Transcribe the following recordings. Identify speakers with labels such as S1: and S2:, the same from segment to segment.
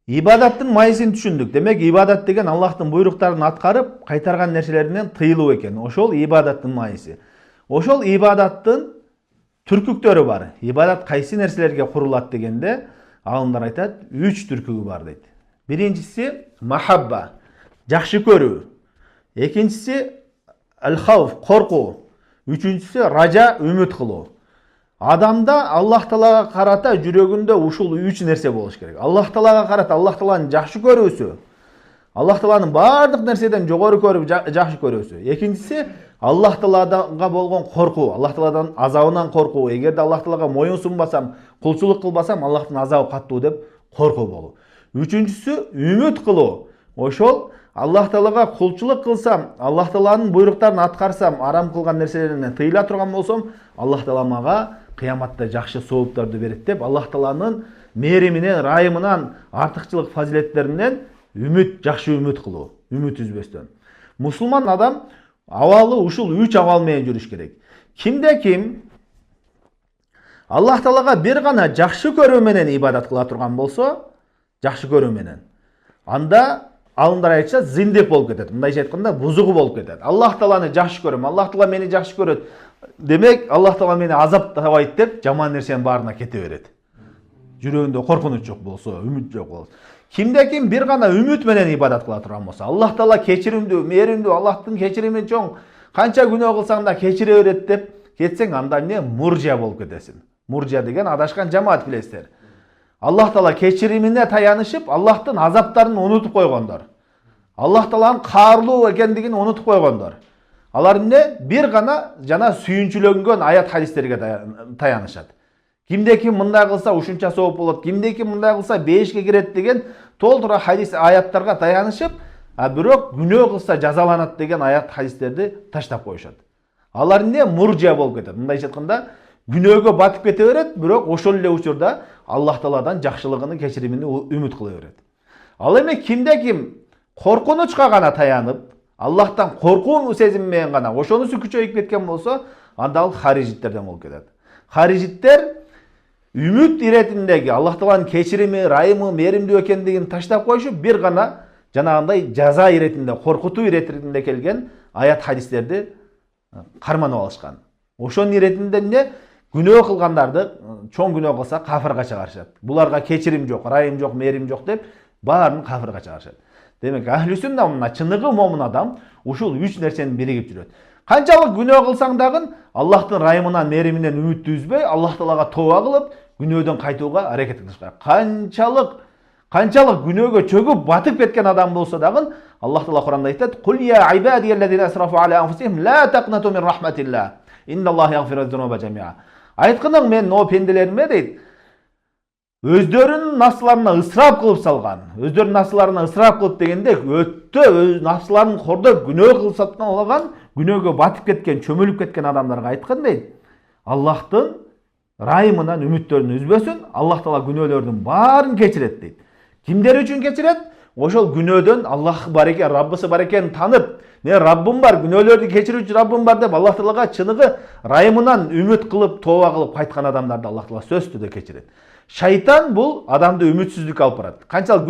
S1: Ибадаттын майысын түшүндүк. Демек ибадат деген Аллахтын буйруктарын аткарып, кайтарган нерселеринен тыйылуу экен. Ошол ибадаттын майысы. Ошол ибадаттын түркүктөрү бар. Ибадат кайсы нерселерге курулат дегенде, алымдар айтат, 3 түркүгү бар дейт. Биринчиси махабба, жакшы көрүү. Экинчиси ал-хауф, коркуу. Үчүнчүсү ража, үмүт кылуу. Адамда Аллах Таалага карата жүрөгүндө ушул 3 нерсе болуш керек. Аллах Таалага карата Аллах Тааланы жакшы көрүүсү, Аллах Тааланы бардык нерседен жогору көрүп жакшы көрүүсү. Экинчиси Аллах Таалага болгон коркуу, Аллах Тааладан азабынан коркуу. Эгерде Аллах Таалага моюн сунбасам, кулчулук кылбасам, Аллахтын азабы каттуу деп коркуу болуу. Үчүнчүсү үмүт кылуу. Ошол Аллах Таалага кулчулук кылсам, Аллах Тааланын буйруктарын аткарсам, арам кылган нерселерден тыйыла турган болсом, Аллах Таала мага кыяматта жакшы сооптарды берет деп, Аллах Тааланын мээриминен, райымынан, артыкчылык фазилеттеринен үмүт, жакшы үмүт кылуу, үмүт үзбөстөн. Мусулман адам абалы ушул 3 абал менен жүрүш керек. Кимде ким Аллах Таалага бир гана жакшы көрүү менен ибадат кыла турган болсо, жакшы көрүү менен, анда алымдар айтса зиндик болуп кетет. Мындайча айтканда бузугу болуп кетет. Аллах Тааланы жакшы көрөм, Аллах Таала мени жакшы көрөт. Демек Аллах Таала мени азаптабайт деп жаман нерсенин баарына кете берет. Жүрөгүндө коркунуч жок болсо, үмүт жок болсо. Кимде ким бир гана үмүт менен ибадат кыла турган болсо, Аллах Таала кечиримдүү, мээримдүү, Аллахтын кечирими чоң, канча күнөө кылсаң да кечире берет деп кетсең, анда эмне муржия болуп кетесиң. Муржия деген адашкан жамаат билесиздер. Аллах Таала кечиримине таянышып, Аллахтын азаптарын унутуп койгондор. Аллах Тааланын каарлуу экендигин унутуп койгондор. Алар эмне? Бир гана жана сүйүнчүлөнгөн аят хадистерге таянышат. Кимде ким мындай кылса ушунча сооп болот, кимде ким мындай кылса бейишке кирет деген толтура хадис аяттарга таянышып, бирок күнөө кылса жазаланат деген аят хадистерди таштап коюшат. Алар эмне? Муржия болуп кетет. Мындайча айтканда, күнөөгө батып кете берет, бирок ошол эле учурда Аллах Тааладан жакшылыгын, кечиримин үмүт кыла берет. Ал эми кимде ким коркунучка гана таянып, Аллахтан коркуу сезими менен гана ошонусу күчөйүп кеткен болсо, анда ал харижиттерден болуп кетет. Харижиттер үмүт иретиндеги Аллах Тааланын кечирими, райымы, мээримдүү экендигин таштап коюшуп, бир гана жанагындай жаза иретинде, коркутуу иретинде келген аят хадистерди карманып алышкан. Ошонун иретинде эмне? Күнөө кылгандарды, чоң күнөө кылса кафырга чыгарышат. Буларга кечирим жок, райым жок, мээрим жок деп баарын кафырга чыгарышат. Демек ахли сүннә мына чыныгы момун адам ушул 3 нерсени биригип жүрөт. Канчалык күнөө кылсаң дагы Аллахтын райымынан, мээриминен үмүттү үзбөй, Аллах Таалага тооба кылып, күнөөдөн кайтууга аракет кылыш керек. Канчалык күнөөгө чөгүп батып кеткен адам болсо дагы Аллах Таала Куранда айтат: "Кул я ибадияллазина асрафу аля анфусихим ла тaqнату мин рахматиллах. Инналлаха яғфиру зунуба жамиа." Айткының мен о пенделериме дейт, өздөрүнүн нафсыларына ысырап кылып салган. Өздөрүнүн нафсыларына ысырап кылып дегенде өттө өз нафсыларын кордоп күнөө кылсаткан болгон, күнөөгө батып кеткен, чөмүлүп кеткен адамдарга айткан дейт. Аллахтын райымынан үмүттөрүн үзбөсүн, Аллах Таала күнөөлөрдүн баарын кечирет дейт. Кимдер үчүн кечирет? Ошол күнөөдөн Аллах бар экен, Раббысы бар экенин танып, мен Раббым бар, күнөөлөрдү кечирүүчү Раббым бар деп Аллах Таалага чыныгы райымынан үмүт кылып, тооба кылып кайткан адамдарды Аллах Таала сөзсүз түрдө кечирет. Шайтан бул адамды үмүтсүздүккө алып барат. Канчалык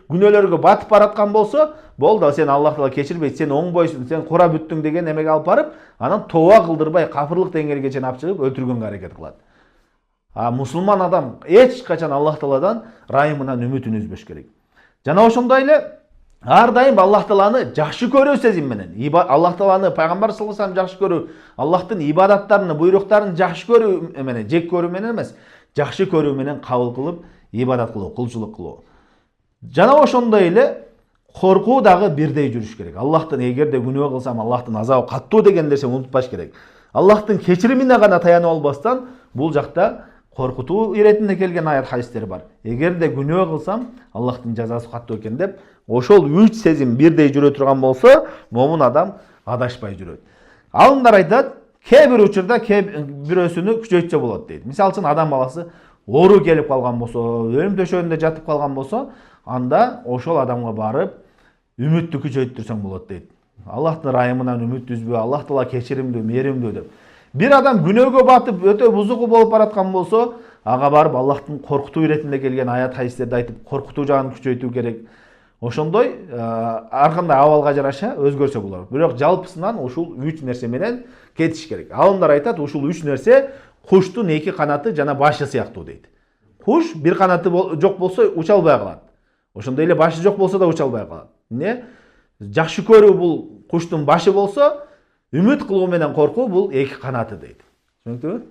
S1: күнөөлөргө батып бараткан болсо, болду, сен Аллах Таала кечирбейт, сен оңбойсуң, сен кура бүттүң деген эмеге алып барып, анан тооба кылдырбай, кафырлык деңгээлге чейин алып чыгып өлтүргөнгө аракет кылат. Мусулман адам эч качан Аллах Тааладан райымынан үмүтүн үзбөш керек. Жана ошондой эле ар дайым Аллах Тааланы жакшы көрүү сезим менен, Аллах Тааланы пайгамбар саллаллаху алейхи вассалам жакшы көрүү, Аллахтын ибадаттарын, буйруктарын жакшы көрүү менен, жек көрүү менен эмес, жакшы көрүү менен кабыл кылып, ибадат кылуу, кулчулук кылуу. Жана ошондой эле коркуу дагы бирдей жүрүш керек. Аллахтын эгерде күнөө кылсам, Аллахтын азабы каттуу деген нерсени унутпаш керек. Аллахтын кечиримине гана таянып албастан, бул жакта коркутуу иретинде келген аят хадистер бар. Эгерде күнөө кылсам, Аллахтын жазасы каттуу экен деп, ошол 3 сезим бирдей жүрө турган болсо, момун адам адашпай жүрөт. Алымдар айтат, кээ бир учурда бирөөсүнү күчөйтсө болот дейт. Мисалы үчүн адам баласы оору келип калган болсо, өлүм төшөгүндө жатып калган болсо, анда ошол адамга барып үмүттү күчөйттүрсөң болот дейт. Аллахтын райымынан үмүт үзбө, Аллах Таала кечиримдүү, мээримдүү деп. Бир адам күнөөгө батып, өтө бузугу болуп бараткан болсо, ага барып Аллахтын коркутуу иретинде келген аят хадистерди айтып коркутуу жагын күчөйтүү керек. Ошондой ар кандай абалга жараша өзгөрсө болот. Бирок жалпысынан ушул 3 нерсе менен кетиш керек. Алымдар айтат, ушул 3 нерсе куштун 2 канаты жана башы сыяктуу дейт. Куш бир канаты жок болсо уча албай калат. Ошондой эле башы жок болсо да уча албай калат. Эмне? Жакшы көрүү бул куштун башы болсо, үмүт кылуу менен коркуу бул 2 канаты дейт. Түшүнүктүбү?